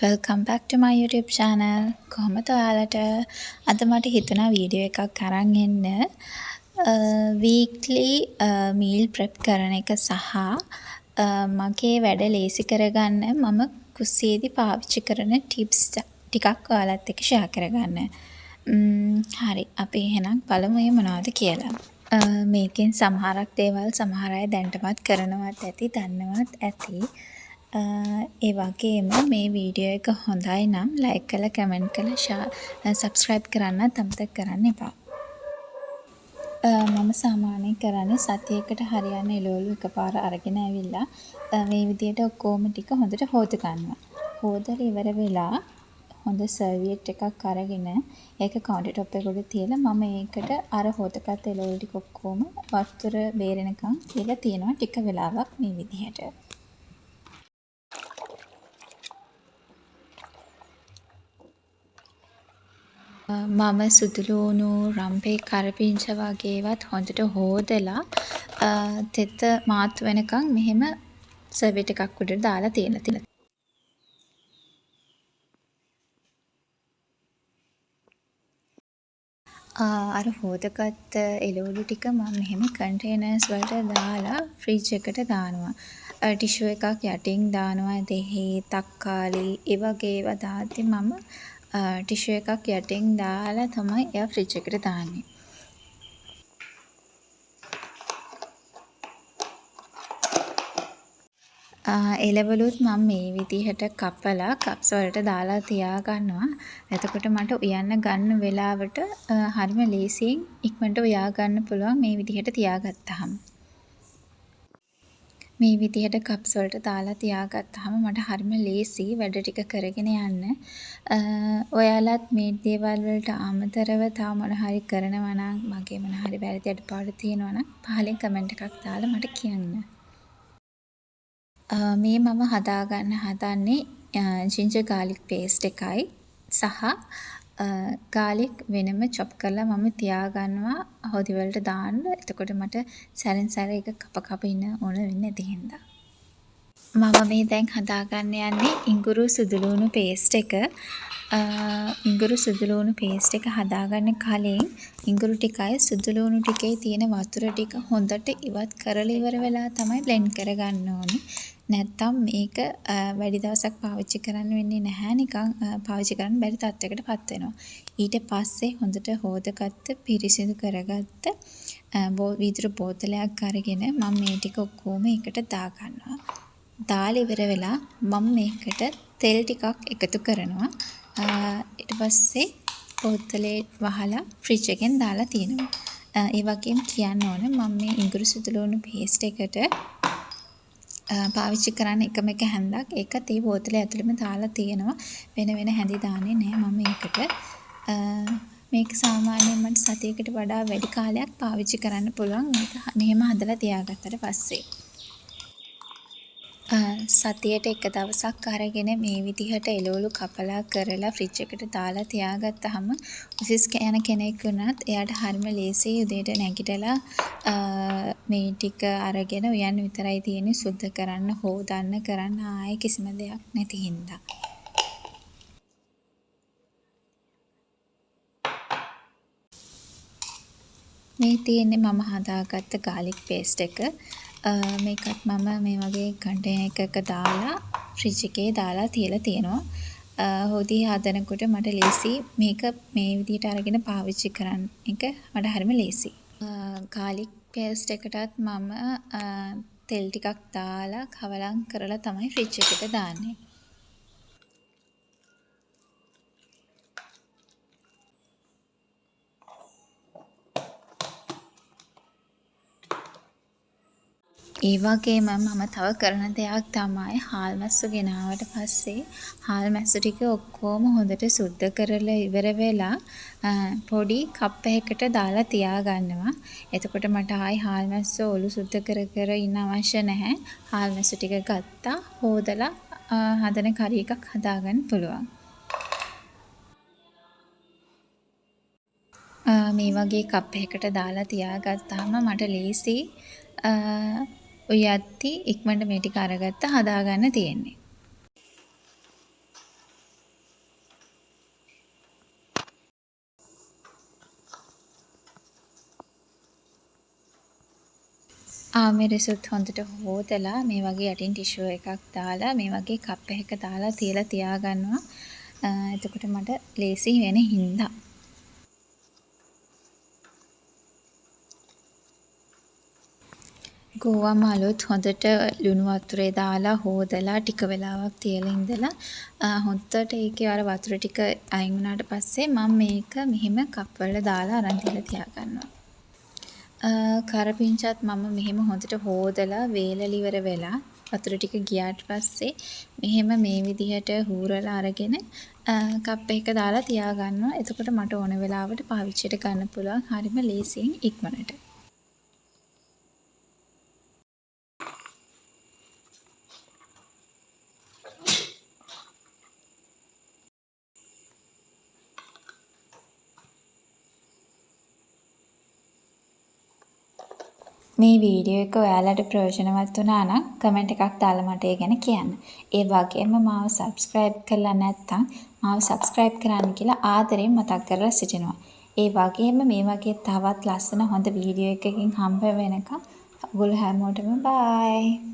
welcome back to my YouTube channel. කොහොමද ඔයාලට අද මට හිතුණා වීඩියෝ එකක් අරන් එන්න weekly meal prep කරන එක සහ මගේ වැඩ ලේසි කරගන්න මම කුස්සියේදී පාවිච්චි කරන tips ටිකක් ඔයාලත් එක්ක share කරගන්න. හරි අපි එහෙනම් බලමු මොනවද කියලා. මේකෙන් සමහරක් දේවල් සමහර අය දැනටමත් කරනවත් ඇති දන්නවත් ඇති. ඒ වගේම මේ වීඩියෝ එක හොඳයි නම් ලයික් කරලා කමෙන්ට් කරලා සබ්ස්ක්‍රයිබ් කරන්නත් අමතක කරන්න එපා. මම සාමාන්‍යයෙන් කරන්නේ සතියකට හරියන්න එළවලු එකපාර අරගෙන ඇවිල්ලා මේ විදියට ඔක්කොම ටික හොඳට හොද ගන්නවා. හොදලා ඉවර වෙලා හොඳ සර්වියට් එකක් අරගෙන ඒක කවුන්ටර් টොප් එක උඩ තියලා මම ඒකට අර හොදගත් එළවලු ටික ඔක්කොම වතුර බේරෙනකන් තියලා තියෙනවා ටික වෙලාවක් මේ විදිහට. මම සුදුලූණු රම්පේ කරපිංච වගේවත් හොඳට හොදලා තෙත මාත් වෙනකන් මෙහෙම සර්වියට් එකක් උඩට දාලා තියෙනවා. අර හොදගත්ත එළවලු ටික මම මෙහෙම කන්ටේනර්ස් වලට දාලා ෆ්‍රිජ් එකට දානවා. ටිෂු එකක් යටින් දානවා. දෙහි තක්කාලි ඒ වගේ ඒවා දාද්දි මම ටිෂු එකක් යටින් දාලා තමයි එයා ෆ්‍රිජ් එකට දාන්නේ. එළවලුත් මම මේ විදිහට කපලා කප්ස් වලට දාලා තියා ගන්නවා. එතකොට මට උයන්න ගන්න වෙලාවට හරිම ලේසියෙන් ඉක්මනට උයා ගන්න පුළුවන් මේ විදිහට තියාගත්තාම. මේ විදිහට කප්ස් වලට දාලා තියාගත්තාම මට හරිම ලේසි වැඩ ටික කරගෙන යන්න. ඔයාලත් මේ දේවල් වලට අමතරව තව මොන හරි කරනවා නම් මගේ මොන හරි වැරදි අඩපාඩු තියෙනවා නම් පහලින් කමෙන්ට් එකක් දාලා මට කියන්න. මේ මම හදාගන්න හදන්නේ ජින්ජර් ගාර්ලික් පේස්ට් එකයි සහ ගාර්ලික් වෙනම චොප් කරලා මම තියාගන්නවා හොදි වලට දාන්න. එතකොට මට සැරෙන් සැර එක කප ඉන්න ඕන වෙන්නේ නැති හින්දා. මම මේ දැන් හදාගන්න යන්නේ ඉඟුරු සුදුලූණු පේස්ට් එක. ඉඟුරු සුදුලූණු පේස්ට් එක හදාගන්න කලින් ඉඟුරු ටිකයි සුදුලූණු ටිකේ තියෙන වතුර ටික හොඳට ඉවත් කරලා ඉවර වෙලා තමයි බ්ලෙන්ඩ් කරගන්න ඕනේ. නැත්තම් මේක වැඩි දවසක් පාවිච්චි කරන්න වෙන්නේ නැහැ. නිකන් පාවිච්චි කරන්න බැරි තත්යකට පත් වෙනවා. ඊට පස්සේ හොඳට හොදගත්ත පිරිසිදු කරගත්ත වීදුරු බෝතලයක් අරගෙන මම මේ ටික ඔක්කොම එකට දාගන්නවා. දාලා ඉවර වෙලා මම මේකට තෙල් ටිකක් එකතු කරනවා. ඊට පස්සේ බෝතලේ වහලා ෆ්‍රිජ් එකෙන් දාලා තියෙනවා. ඒ වගේම කියන්න ඕන මම මේ ඉඟුරු සුදුලූණු පේස්ට් එකට පාවිච්චි කරන්න එකම එක හැන්දක් ඒකත් ඒ බෝතලේ ඇතුළෙම දාලා තියෙනවා. වෙන වෙන හැඳි දාන්නේ නැහැ මම ඒකට. මේක සාමාන්‍යයෙන් මට සතියකට වඩා වැඩි කාලයක් පාවිච්චි කරන්න පුළුවන්. මේක මෙහෙම හදලා තියාගත්තට පස්සේ. සතියට එක දවසක් අරගෙන මේ විදිහට එළවලු කපලා කරලා ෆ්‍රිජ් එකට දාලා තියාගත්තාම ඔෆිස් යන කෙනෙක් වුණත් එයාට හරිම ලේසියි උදේට නැගිටලා මේ ටික අරගෙන උයන්න විතරයි තියෙන්නේ සුද්ධ කරන්න හොදන්න කරන්න ආයේ කිසිම දෙයක් නැති හින්දා. මේ තියෙන්නේ මම හදාගත්ත ගාර්ලික් පේස්ට් එක. මේකත් මම මේ වගේ කන්ටේනර් එකක දාලා ෆ්‍රිජ් එකේ දාලා තියලා තියෙනවා. හොදි හදනකොට මට ලේසි මේක මේ විදිහට අරගෙන පාවිච්චි කරන්න එක මට හරිම ලේසි. ගාර්ලික් පේස්ට් එකටත් මම තෙල් ටිකක් දාලා කවලම් කරලා තමයි ෆ්‍රිජ් එකට දාන්නේ. ඒ වගේම මම තව කරන දෙයක් තමයි හාල් මැස්සු ගෙනාවට පස්සේ හාල් මැස්සු ටික ඔක්කොම හොඳට සුද්ධ කරලා ඉවර වෙලා පොඩි කප් එකකට දාලා තියා ගන්නවා. එතකොට මට ආයි හාල් මැස්සු ඔලු සුද්ධ කර ඉන්න අවශ්‍ය නැහැ. හාල් මැස්සු ටික ගත්තා හොදලා හදන කරි එකක් හදාගන්න පුළුවන්. මේ වගේ කප් එකකට දාලා තියාගත්තාම මට ලේසි උයද්දි ඉක්මනට මේ ටික අරගත්ත හදාගන්න තියෙන්නේ. ආමිරසුත් හොඳට හෝදලා මේ වගේ යටින් ටිෂුව එකක් දාලා මේ වගේ කප් එකක දාලා තියලා තියාගන්නවා. එතකොට මට ලේසි වෙන හින්දා. ගෝවා මාළුත් හොඳට ලුණු වතුරේ දාලා හෝදලා ටික වෙලාවක් තියලා ඉඳලා හොඳට ඒකේ අර වතුර ටික අයින් වුණාට පස්සේ මම මේක මෙහෙම කප් වල දාලා අරන් තියලා තියාගන්නවා. කරපිංචාත් මම මෙහෙම හොඳට හෝදලා වේලලා ඉවර වෙලා වතුර ටික ගියාට පස්සේ මෙහෙම මේ විදිහට හූරලා අරගෙන කප් එකක දාලා තියාගන්නවා. එතකොට මට ඕන වෙලාවට පාවිච්චියට ගන්න පුළුවන් හරිම ලේසියෙන් ඉක්මනට. මේ වීඩියෝ එක ඔයාලට ප්‍රයෝජනවත් වුණා නම් කමෙන්ට් එකක් දාලා මට ඒ ගැන කියන්න. ඒ වගේම මාව සබ්ස්ක්‍රයිබ් කරලා නැත්නම් මාව සබ්ස්ක්‍රයිබ් කරන්න කියලා ආදරෙන් මතක් කරලා සිටිනවා. ඒ වගේම මේ වගේ තවත් ලස්සන හොඳ වීඩියෝ එකකින් හම්බ වෙනකම් ඔයගොල්ලෝ හැමෝටම බයි.